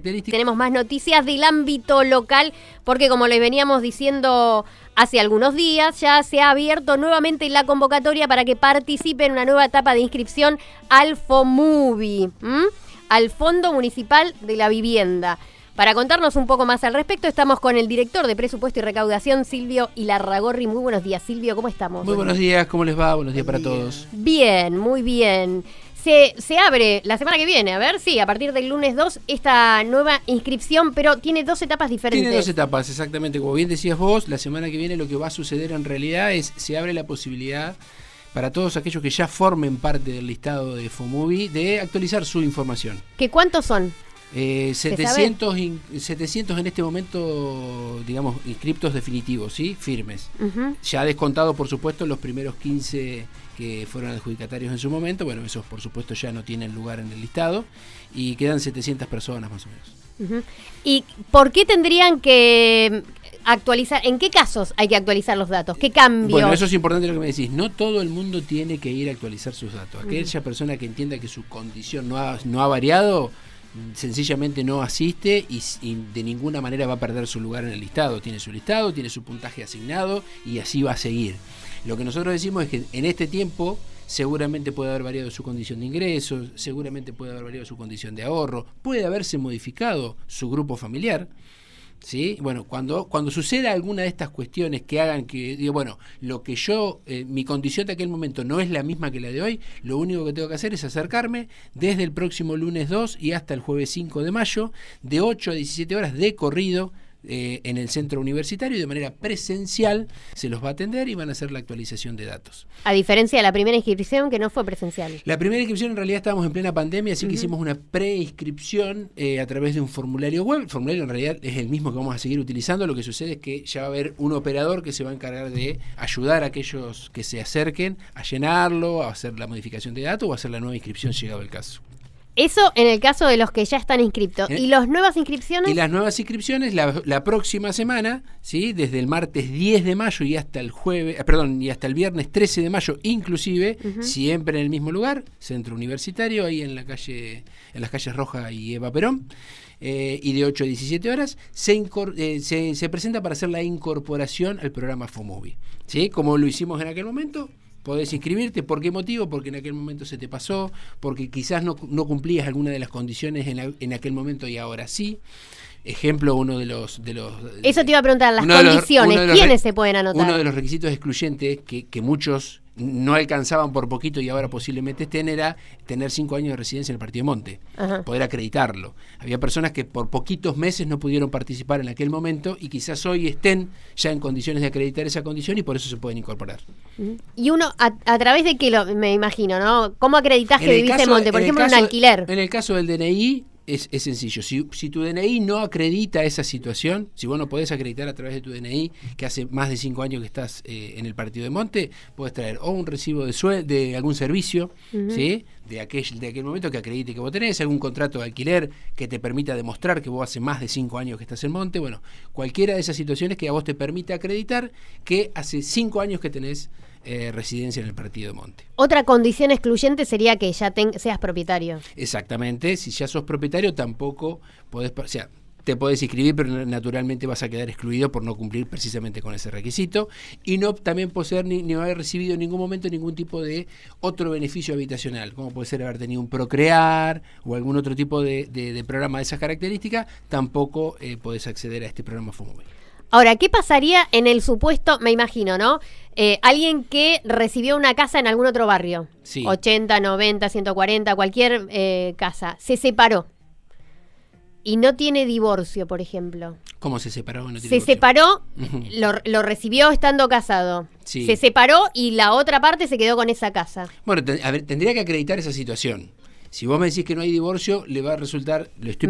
Tenemos más noticias del ámbito local porque, como les veníamos diciendo hace algunos días, ya se ha abierto nuevamente la convocatoria para que participe en una nueva etapa de inscripción al FOMUVI, al Fondo Municipal de la Vivienda. Para contarnos un poco más al respecto, estamos con el director de Presupuesto y Recaudación, Silvio Ilarragorri. Muy buenos días, Silvio, ¿cómo estamos? Muy buenos días, ¿cómo les va? Buenos días para todos. Bien, muy bien. Se abre la semana que viene, a partir del lunes 2, esta nueva inscripción, pero tiene dos etapas diferentes. Tiene dos etapas, exactamente. Como bien decías vos, la semana que viene lo que va a suceder en realidad es, se abre la posibilidad para todos aquellos que ya formen parte del listado de FOMUVI de actualizar su información. ¿Qué cuántos son? 700 en este momento, digamos, inscriptos definitivos, ¿sí? Firmes. Ya descontado, por supuesto, los primeros 15 que fueron adjudicatarios en su momento. Bueno, esos por supuesto ya no tienen lugar en el listado y quedan 700 personas más o menos. ¿Y por qué tendrían que actualizar? ¿En qué casos hay que actualizar los datos? ¿Qué cambios? Bueno, eso es importante lo que me decís. No todo el mundo tiene que ir a actualizar sus datos. Aquella persona que entienda que su condición no ha variado, sencillamente no asiste y de ninguna manera va a perder su lugar en el listado. Tiene su listado, tiene su puntaje asignado y así va a seguir. Lo que nosotros decimos es que en este tiempo seguramente puede haber variado su condición de ingresos, seguramente puede haber variado su condición de ahorro, puede haberse modificado su grupo familiar, ¿sí? Bueno, cuando suceda alguna de estas cuestiones que hagan que, digo, bueno, lo que yo, mi condición de aquel momento no es la misma que la de hoy, lo único que tengo que hacer es acercarme desde el próximo lunes 2 y hasta el jueves 5 de mayo, de 8 a 17 horas de corrido, en el centro universitario, y de manera presencial se los va a atender y van a hacer la actualización de datos. A diferencia de la primera inscripción, que no fue presencial. La primera inscripción en realidad estábamos en plena pandemia, así que hicimos una preinscripción a través de un formulario web. El formulario en realidad es el mismo que vamos a seguir utilizando. Lo que sucede es que ya va a haber un operador que se va a encargar de ayudar a aquellos que se acerquen a llenarlo, a hacer la modificación de datos o a hacer la nueva inscripción llegado el caso. Eso en el caso de los que ya están inscriptos. ¿Y las nuevas inscripciones? Y las nuevas inscripciones la próxima semana, ¿sí? Desde el martes 10 de mayo y hasta el y hasta el viernes 13 de mayo inclusive, siempre en el mismo lugar, Centro Universitario, ahí en las calles Roja y Eva Perón. Y de 8 a 17 horas se presenta para hacer la incorporación al programa FOMUVI, ¿sí? Como lo hicimos en aquel momento. Podés inscribirte. ¿Por qué motivo? Porque en aquel momento se te pasó, porque quizás no cumplías alguna de las condiciones en aquel momento y ahora sí. Ejemplo, uno de los eso te iba a preguntar, las condiciones, ¿quiénes se pueden anotar? Uno de los requisitos excluyentes que muchos no alcanzaban por poquito y ahora posiblemente estén, era tener 5 años de residencia en el Partido de Monte, poder acreditarlo. Había personas que por poquitos meses no pudieron participar en aquel momento y quizás hoy estén ya en condiciones de acreditar esa condición y por eso se pueden incorporar. Y uno, a través de qué me imagino, ¿no? ¿Cómo acreditas que vivís en Monte? Por ejemplo, un alquiler. En el caso del DNI, es sencillo. Si tu DNI no acredita esa situación, si vos no podés acreditar a través de tu DNI que hace más de 5 años que estás en el Partido de Monte, podés traer o un recibo de algún servicio, ¿sí? de aquel momento que acredite que vos tenés, algún contrato de alquiler que te permita demostrar que vos hace más de 5 años que estás en Monte. Bueno, cualquiera de esas situaciones que a vos te permita acreditar que hace 5 años que tenés residencia en el Partido de Monte. Otra condición excluyente sería que ya seas propietario. Exactamente, si ya sos propietario tampoco podés, te podés inscribir, pero naturalmente vas a quedar excluido por no cumplir precisamente con ese requisito y no también poseer ni haber recibido en ningún momento ningún tipo de otro beneficio habitacional, como puede ser haber tenido un Procrear o algún otro tipo de programa de esas características. Tampoco podés acceder a este programa FOMUVI. Ahora, ¿qué pasaría en el supuesto, me imagino, ¿no? Alguien que recibió una casa en algún otro barrio, sí. 80, 90, 140, cualquier casa, se separó y no tiene divorcio, por ejemplo. ¿Cómo se separó? No tiene se divorcio. Separó, lo recibió estando casado, sí. Se separó y la otra parte se quedó con esa casa. Bueno, tendría que acreditar esa situación. Si vos me decís que no hay divorcio, le va a resultar, lo estoy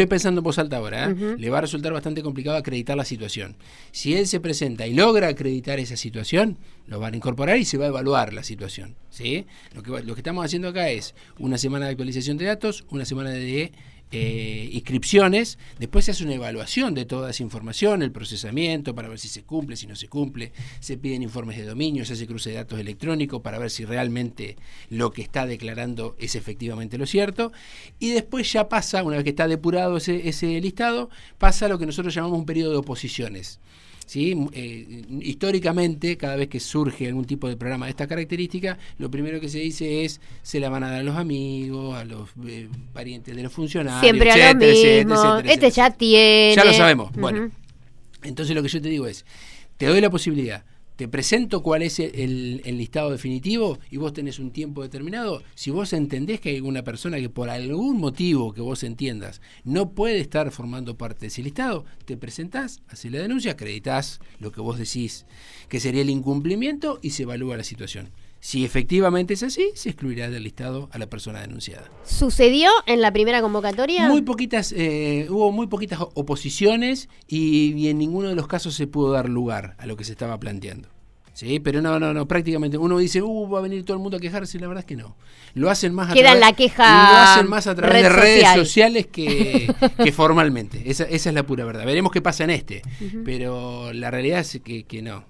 pensando en voz alta ahora, le va a resultar bastante complicado acreditar la situación. Si él se presenta y logra acreditar esa situación, lo van a incorporar y se va a evaluar la situación, ¿sí? Lo que estamos haciendo acá es una semana de actualización de datos, una semana de inscripciones, después se hace una evaluación de toda esa información, el procesamiento para ver si se cumple, si no se cumple, se piden informes de dominio, se hace cruce de datos electrónico para ver si realmente lo que está declarando es efectivamente lo cierto, y después ya pasa, una vez que está depurado ese listado, pasa lo que nosotros llamamos un periodo de oposiciones. ¿Sí? Históricamente, cada vez que surge algún tipo de programa de esta característica, lo primero que se dice es, se la van a dar a los amigos, a los parientes de los funcionarios, siempre a lo mismo, etcétera, ya tiene. Ya lo sabemos. Bueno, entonces lo que yo te digo es, te doy la posibilidad, te presento cuál es el listado definitivo y vos tenés un tiempo determinado. Si vos entendés que hay alguna persona que por algún motivo que vos entiendas no puede estar formando parte de ese listado, te presentás, haces la denuncia, acreditás lo que vos decís que sería el incumplimiento y se evalúa la situación. Si efectivamente es así, se excluirá del listado a la persona denunciada. ¿Sucedió en la primera convocatoria? Muy poquitas, hubo muy poquitas oposiciones y en ninguno de los casos se pudo dar lugar a lo que se estaba planteando. Sí, pero no, prácticamente uno dice, va a venir todo el mundo a quejarse, y la verdad es que no. Lo hacen más a través de redes sociales que formalmente. Esa es la pura verdad. Veremos qué pasa en pero la realidad es que no.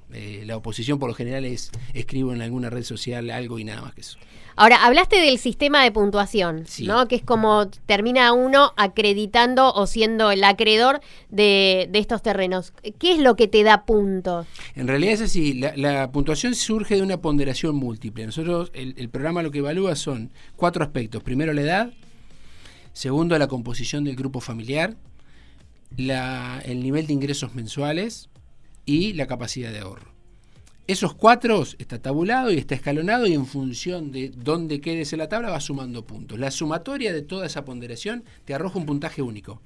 La oposición por lo general escribo en alguna red social algo y nada más que eso. Ahora, hablaste del sistema de puntuación, sí, ¿no? Que es como termina uno acreditando o siendo el acreedor de estos terrenos. ¿Qué es lo que te da puntos? En realidad es así, la puntuación surge de una ponderación múltiple. Nosotros, el programa lo que evalúa son 4 aspectos. Primero, la edad. Segundo, la composición del grupo familiar. El nivel de ingresos mensuales y la capacidad de ahorro. Esos 4 está tabulado y está escalonado y en función de dónde quedes en la tabla va sumando puntos. La sumatoria de toda esa ponderación te arroja un puntaje único.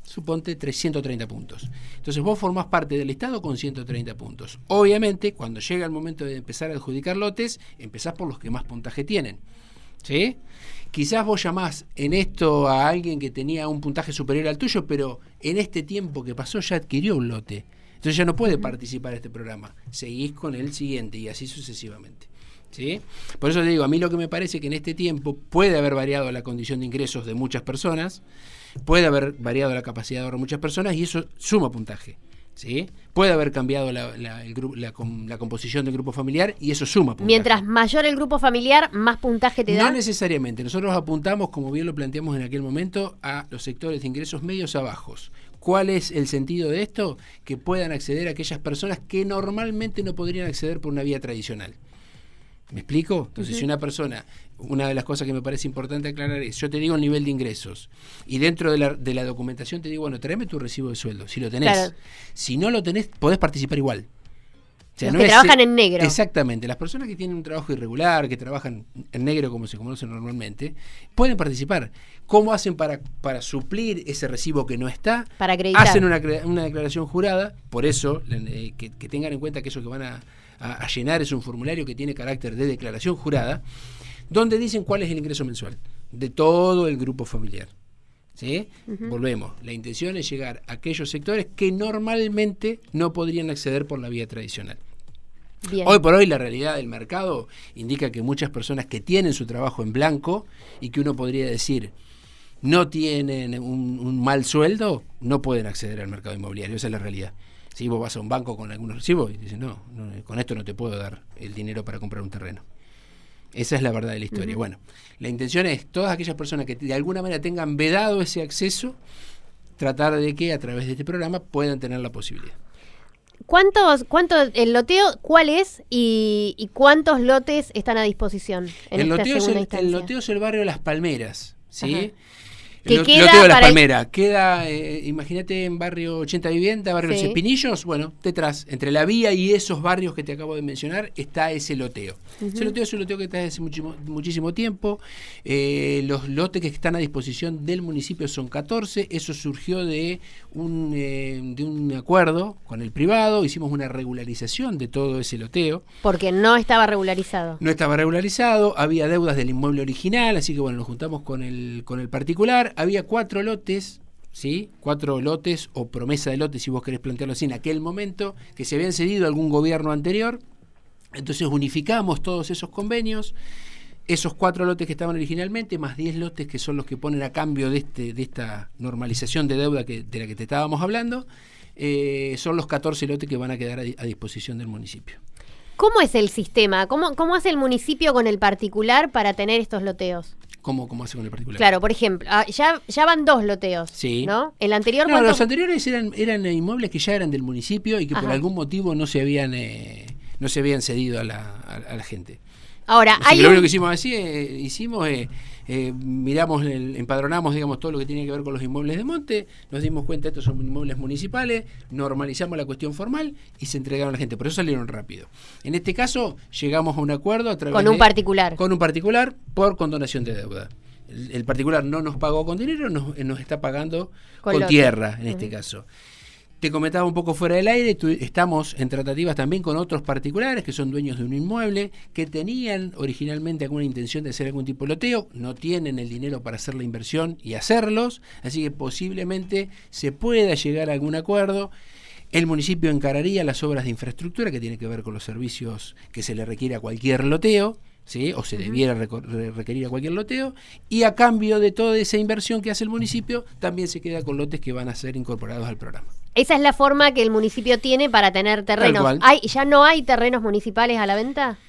Suponte 330 puntos. Entonces vos formás parte del listado con 130 puntos. Obviamente, cuando llega el momento de empezar a adjudicar lotes, empezás por los que más puntaje tienen. ¿Sí? Quizás vos llamás en esto a alguien que tenía un puntaje superior al tuyo, pero en este tiempo que pasó ya adquirió un lote. Entonces ya no puede participar en este programa. Seguís con el siguiente y así sucesivamente. ¿Sí? Por eso te digo, a mí lo que me parece que en este tiempo puede haber variado la condición de ingresos de muchas personas, puede haber variado la capacidad de ahorro de muchas personas y eso suma puntaje. ¿Sí? Puede haber cambiado la composición del grupo familiar y eso suma puntaje. Mientras mayor el grupo familiar, más puntaje te da. No necesariamente. Nosotros apuntamos, como bien lo planteamos en aquel momento, a los sectores de ingresos medios a bajos. ¿Cuál es el sentido de esto? Que puedan acceder a aquellas personas que normalmente no podrían acceder por una vía tradicional. ¿Me explico? Entonces, si una persona, una de las cosas que me parece importante aclarar es, yo te digo el nivel de ingresos y dentro de la documentación te digo, bueno, tráeme tu recibo de sueldo, si lo tenés. Claro. Si no lo tenés, podés participar igual. O sea, los que trabajan en negro. Exactamente. Las personas que tienen un trabajo irregular, que trabajan en negro como se conoce normalmente, pueden participar. ¿Cómo hacen para suplir ese recibo que no está? Para acreditar. Hacen una declaración jurada. Por eso, que tengan en cuenta que eso que van a llenar es un formulario que tiene carácter de declaración jurada, donde dicen cuál es el ingreso mensual de todo el grupo familiar. ¿Sí? Volvemos. La intención es llegar a aquellos sectores que normalmente no podrían acceder por la vía tradicional. Bien. Hoy por hoy la realidad del mercado indica que muchas personas que tienen su trabajo en blanco y que uno podría decir no tienen un mal sueldo, no pueden acceder al mercado inmobiliario. Esa es la realidad. Si vos vas a un banco con algunos recibos y dices, no, con esto no te puedo dar el dinero para comprar un terreno. Esa es la verdad de la historia. Bueno, la intención es todas aquellas personas que de alguna manera tengan vedado ese acceso, tratar de que a través de este programa puedan tener la posibilidad. El loteo cuál es y cuántos lotes están a disposición en esta segunda instancia? El loteo es el barrio Las Palmeras, ¿sí? Ajá. Que queda loteo de Las Palmeras, queda, imagínate en barrio 80 Vivienda, barrio Los Espinillos, bueno, detrás, entre la vía y esos barrios que te acabo de mencionar, está ese loteo. Ese loteo es un loteo que está desde muchísimo tiempo. Los lotes que están a disposición del municipio son 14, eso surgió de un acuerdo con el privado, hicimos una regularización de todo ese loteo. Porque no estaba regularizado. No estaba regularizado, había deudas del inmueble original, así que bueno, nos juntamos con el particular. Había 4 lotes, ¿sí? 4 lotes o promesa de lotes, si vos querés plantearlo así, en aquel momento, que se habían cedido a algún gobierno anterior. Entonces unificamos todos esos convenios. esos 4 lotes que estaban originalmente, más 10 lotes que son los que ponen a cambio de esta normalización de deuda de la que te estábamos hablando, son los 14 lotes que van a quedar a disposición del municipio. ¿Cómo es el sistema? ¿Cómo hace el municipio con el particular para tener estos loteos? ¿Cómo hace con el particular? Claro, por ejemplo, ya van 2 loteos, sí. ¿no? El anterior, no, los anteriores eran inmuebles que ya eran del municipio y que por algún motivo no se habían cedido a la gente. Ahora, lo único que hicimos miramos, empadronamos, digamos, todo lo que tiene que ver con los inmuebles de monte, nos dimos cuenta estos son inmuebles municipales, normalizamos la cuestión formal y se entregaron a la gente, por eso salieron rápido. En este caso llegamos a un acuerdo a través con un particular por condonación de deuda. El particular no nos pagó con dinero, nos está pagando con lote. Tierra en este caso. Te comentaba un poco fuera del aire, estamos en tratativas también con otros particulares que son dueños de un inmueble, que tenían originalmente alguna intención de hacer algún tipo de loteo, no tienen el dinero para hacer la inversión y hacerlos, así que posiblemente se pueda llegar a algún acuerdo. El municipio encararía las obras de infraestructura que tiene que ver con los servicios que se le requiere a cualquier loteo, ¿sí? O se debiera requerir a cualquier loteo, y a cambio de toda esa inversión que hace el municipio, también se queda con lotes que van a ser incorporados al programa. Esa es la forma que el municipio tiene para tener terrenos. ¿Ya no hay terrenos municipales a la venta?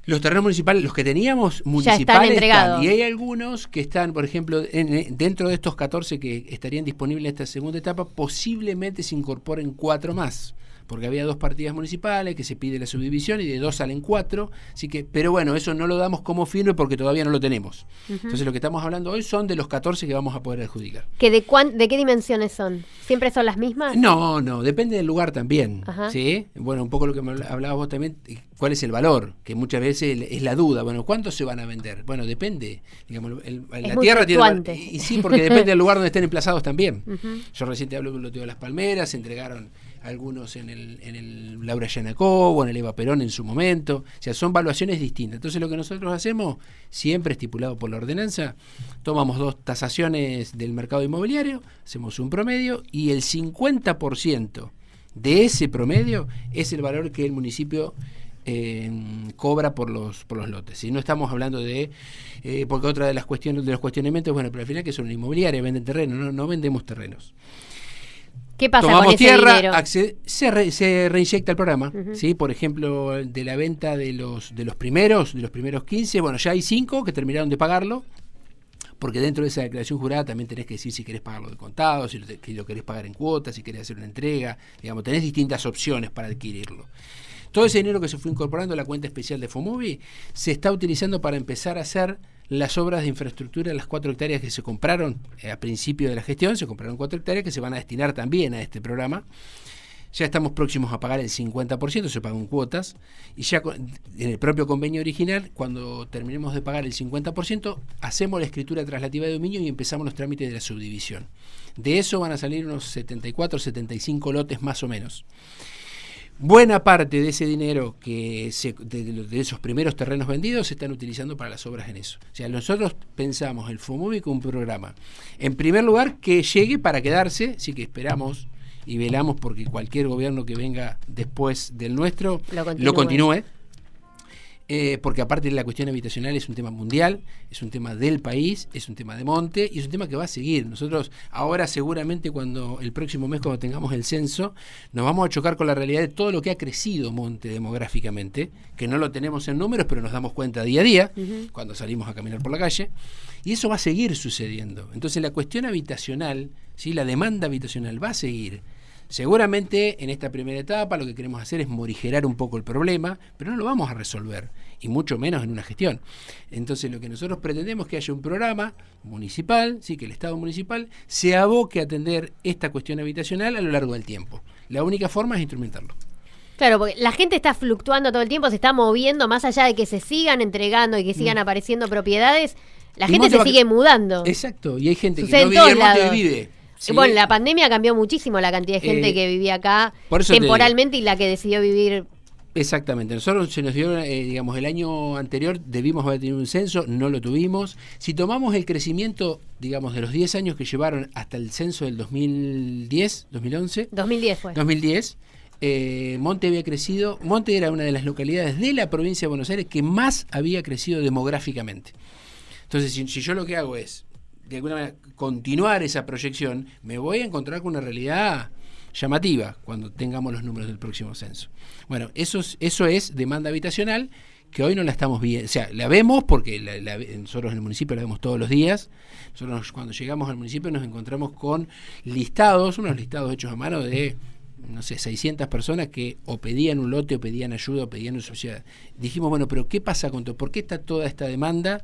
Los terrenos municipales, los que teníamos municipales, ya están entregados. Y hay algunos que están, por ejemplo, dentro de estos 14 que estarían disponibles en esta segunda etapa, posiblemente se incorporen 4 más. Porque había 2 partidas municipales que se pide la subdivisión y de 2 salen 4, así que, pero bueno, eso no lo damos como firme porque todavía no lo tenemos. Entonces lo que estamos hablando hoy son de los 14 que vamos a poder adjudicar. ¿De qué dimensiones son? ¿Siempre son las mismas? No, depende del lugar también. ¿Sí? Bueno, un poco lo que me hablabas vos también, ¿cuál es el valor? Que muchas veces es la duda. Bueno, ¿cuántos se van a vender? Bueno, depende. Digamos, la tierra tiene... Y sí, porque depende del lugar donde estén emplazados también. Yo recién te hablo del loteo de Las Palmeras, se entregaron algunos en el Laura Yanacó o en el Eva Perón en su momento, o sea, son valuaciones distintas. Entonces lo que nosotros hacemos, siempre estipulado por la ordenanza, tomamos 2 tasaciones del mercado inmobiliario, hacemos un promedio y el 50% de ese promedio es el valor que el municipio cobra por los lotes. Y no estamos hablando de porque otra de las cuestiones, de los cuestionamientos, bueno, pero al final que son inmobiliarias, venden terrenos, no vendemos terrenos. ¿Qué pasa Tomamos con ese tierra, dinero? Se reinyecta el programa, ¿sí? Por ejemplo, de la venta de los primeros 15, bueno, ya hay 5 que terminaron de pagarlo, porque dentro de esa declaración jurada también tenés que decir si querés pagarlo de contado, si lo querés pagar en cuotas, si querés hacer una entrega, digamos, tenés distintas opciones para adquirirlo. Todo ese dinero que se fue incorporando a la cuenta especial de FOMUBI se está utilizando para empezar a hacer las obras de infraestructura, las 4 hectáreas que se compraron a principio de la gestión, se compraron 4 hectáreas que se van a destinar también a este programa. Ya estamos próximos a pagar el 50%, se pagan cuotas, y ya en el propio convenio original, cuando terminemos de pagar el 50%, hacemos la escritura traslativa de dominio y empezamos los trámites de la subdivisión. De eso van a salir unos 74, 75 lotes más o menos. Buena parte de ese dinero de esos primeros terrenos vendidos se están utilizando para las obras en eso. O sea, nosotros pensamos el FOMUBI como un programa, en primer lugar, que llegue para quedarse, sí que esperamos y velamos porque cualquier gobierno que venga después del nuestro lo continúe. Porque aparte de la cuestión habitacional es un tema mundial, es un tema del país, es un tema de monte y es un tema que va a seguir. Nosotros ahora seguramente el próximo mes cuando tengamos el censo nos vamos a chocar con la realidad de todo lo que ha crecido monte demográficamente, que no lo tenemos en números pero nos damos cuenta día a día cuando salimos a caminar por la calle, y eso va a seguir sucediendo. Entonces la cuestión habitacional, ¿sí? La demanda habitacional va a seguir. Seguramente en esta primera etapa lo que queremos hacer es morigerar un poco el problema, pero no lo vamos a resolver, y mucho menos en una gestión. Entonces lo que nosotros pretendemos es que haya un programa municipal, sí, que el Estado municipal se aboque a atender esta cuestión habitacional a lo largo del tiempo. La única forma es instrumentarlo. Claro, porque la gente está fluctuando todo el tiempo, se está moviendo, más allá de que se sigan entregando y que sigan apareciendo propiedades, la gente se sigue mudando. Exacto, y hay gente Sucede que no vive en monte, vive. Sí. Bueno, la pandemia cambió muchísimo la cantidad de gente que vivía acá temporalmente y la que decidió vivir. Exactamente. Nosotros se nos dio, digamos, el año anterior debimos haber tenido un censo, no lo tuvimos. Si tomamos el crecimiento, digamos, de los 10 años que llevaron hasta el censo del 2010, 2011. 2010 fue. 2010. Monte había crecido. Monte era una de las localidades de la provincia de Buenos Aires que más había crecido demográficamente. Entonces, si yo lo que hago es, de alguna manera, continuar esa proyección, me voy a encontrar con una realidad llamativa cuando tengamos los números del próximo censo. Bueno, eso es demanda habitacional, que hoy no la estamos viendo. O sea, la vemos porque nosotros en el municipio la vemos todos los días. Nosotros cuando llegamos al municipio nos encontramos con unos listados hechos a mano de, no sé, 600 personas que o pedían un lote, o pedían ayuda, o pedían una sociedad. Dijimos, bueno, pero ¿qué pasa con todo? ¿Por qué está toda esta demanda?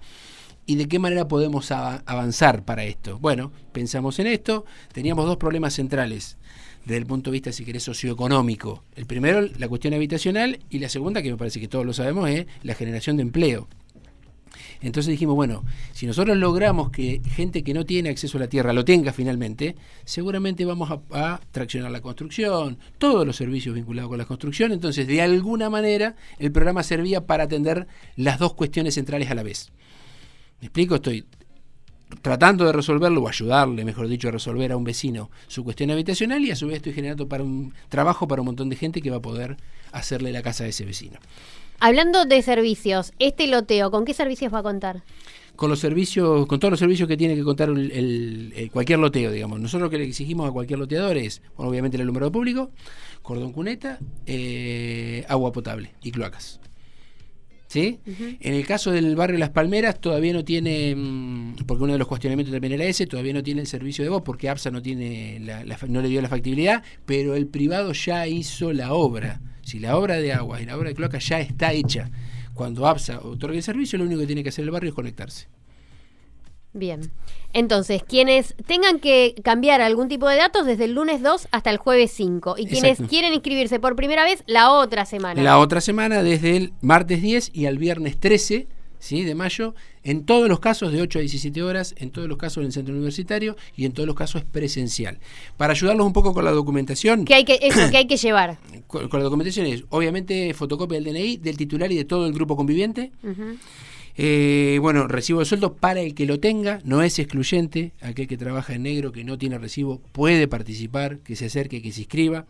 ¿Y de qué manera podemos avanzar para esto? Bueno, pensamos en esto. Teníamos dos problemas centrales desde el punto de vista, si querés, socioeconómico. El primero, la cuestión habitacional, y la segunda, que me parece que todos lo sabemos, es la generación de empleo. Entonces dijimos, bueno, si nosotros logramos que gente que no tiene acceso a la tierra lo tenga finalmente, seguramente vamos a traccionar la construcción, todos los servicios vinculados con la construcción. Entonces, de alguna manera, el programa servía para atender las dos cuestiones centrales a la vez. ¿Me explico? Estoy tratando de resolverlo, o ayudarle, mejor dicho, a resolver a un vecino su cuestión habitacional, y a su vez estoy generando un trabajo para un montón de gente que va a poder hacerle la casa a ese vecino. Hablando de servicios, este loteo, ¿con qué servicios va a contar? Con los servicios, con todos los servicios que tiene que contar cualquier loteo, digamos. Nosotros lo que le exigimos a cualquier loteador es, bueno, obviamente el alumbrado público, cordón cuneta, agua potable y cloacas. ¿Sí? Uh-huh. En el caso del barrio Las Palmeras todavía no tiene, porque uno de los cuestionamientos también era ese, todavía no tiene el servicio de voz porque APSA no tiene no le dio la factibilidad, pero el privado ya hizo la obra. Si la obra de agua y la obra de cloaca ya está hecha, cuando APSA otorgue el servicio, lo único que tiene que hacer el barrio es conectarse. Bien. Entonces, quienes tengan que cambiar algún tipo de datos desde el lunes 2 hasta el jueves 5. Y quienes Exacto. quieren inscribirse por primera vez, la otra semana. La otra semana, desde el martes 10 y al viernes 13, ¿sí?, de mayo, en todos los casos de 8 a 17 horas, en todos los casos en el centro universitario, y en todos los casos es presencial. Para ayudarlos un poco con la documentación... ¿Qué hay que llevar? Con la documentación es, obviamente, fotocopia del DNI, del titular y de todo el grupo conviviente. Uh-huh. Bueno, recibo de sueldo para el que lo tenga, no es excluyente. Aquel que trabaja en negro, que no tiene recibo, puede participar, que se acerque, que se inscriba.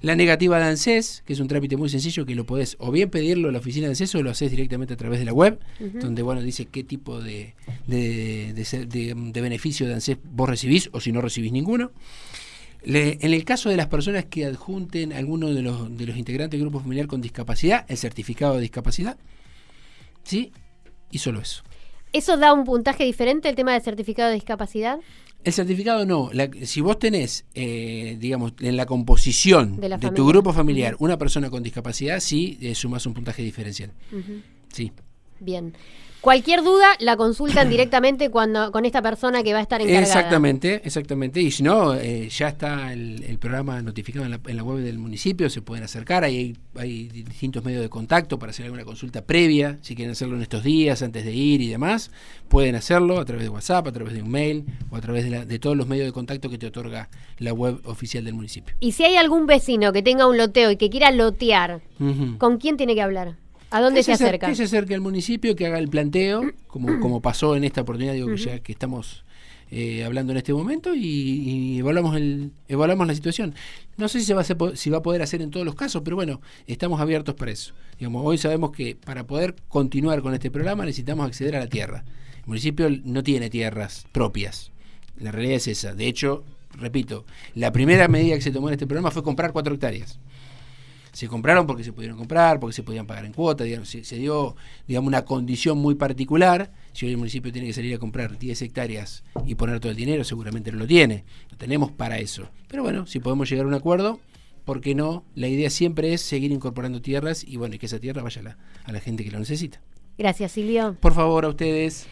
La negativa de ANSES, que es un trámite muy sencillo, que lo podés o bien pedirlo a la oficina de ANSES o lo haces directamente a través de la web, uh-huh, donde, bueno, dice qué tipo de beneficio de ANSES vos recibís, o si no recibís ninguno. En el caso de las personas que adjunten a alguno de los integrantes del grupo familiar con discapacidad, el certificado de discapacidad, ¿sí?, y solo eso. ¿Eso da un puntaje diferente, el tema del certificado de discapacidad? El certificado no. Si vos tenés, digamos, en la composición de tu grupo familiar, uh-huh, una persona con discapacidad, sí, sumás un puntaje diferencial. Uh-huh. Sí. Bien. Cualquier duda la consultan directamente con esta persona que va a estar encargada. Exactamente. Y si no, ya está el programa notificado en la web del municipio, se pueden acercar, hay distintos medios de contacto para hacer alguna consulta previa, si quieren hacerlo en estos días, antes de ir y demás, pueden hacerlo a través de WhatsApp, a través de un mail o a través de todos los medios de contacto que te otorga la web oficial del municipio. Y si hay algún vecino que tenga un loteo y que quiera lotear, uh-huh, ¿con quién tiene que hablar? ¿A dónde se acerca? Que se acerque al municipio, que haga el planteo, como pasó en esta oportunidad, digo, uh-huh, que ya que estamos hablando en este momento, y evaluamos la situación. No sé si va a poder hacer en todos los casos, pero bueno, estamos abiertos para eso. Digamos, hoy sabemos que para poder continuar con este programa necesitamos acceder a la tierra. El municipio no tiene tierras propias. La realidad es esa. De hecho, repito, la primera medida que se tomó en este programa fue comprar 4 hectáreas. Se compraron porque se pudieron comprar, porque se podían pagar en cuota, digamos, se dio, digamos, una condición muy particular. Si hoy el municipio tiene que salir a comprar 10 hectáreas y poner todo el dinero, seguramente no lo tiene. Lo tenemos para eso. Pero bueno, si podemos llegar a un acuerdo, ¿por qué no? La idea siempre es seguir incorporando tierras y, bueno, y que esa tierra vaya a la gente que lo necesita. Gracias, Silvio. Por favor, a ustedes.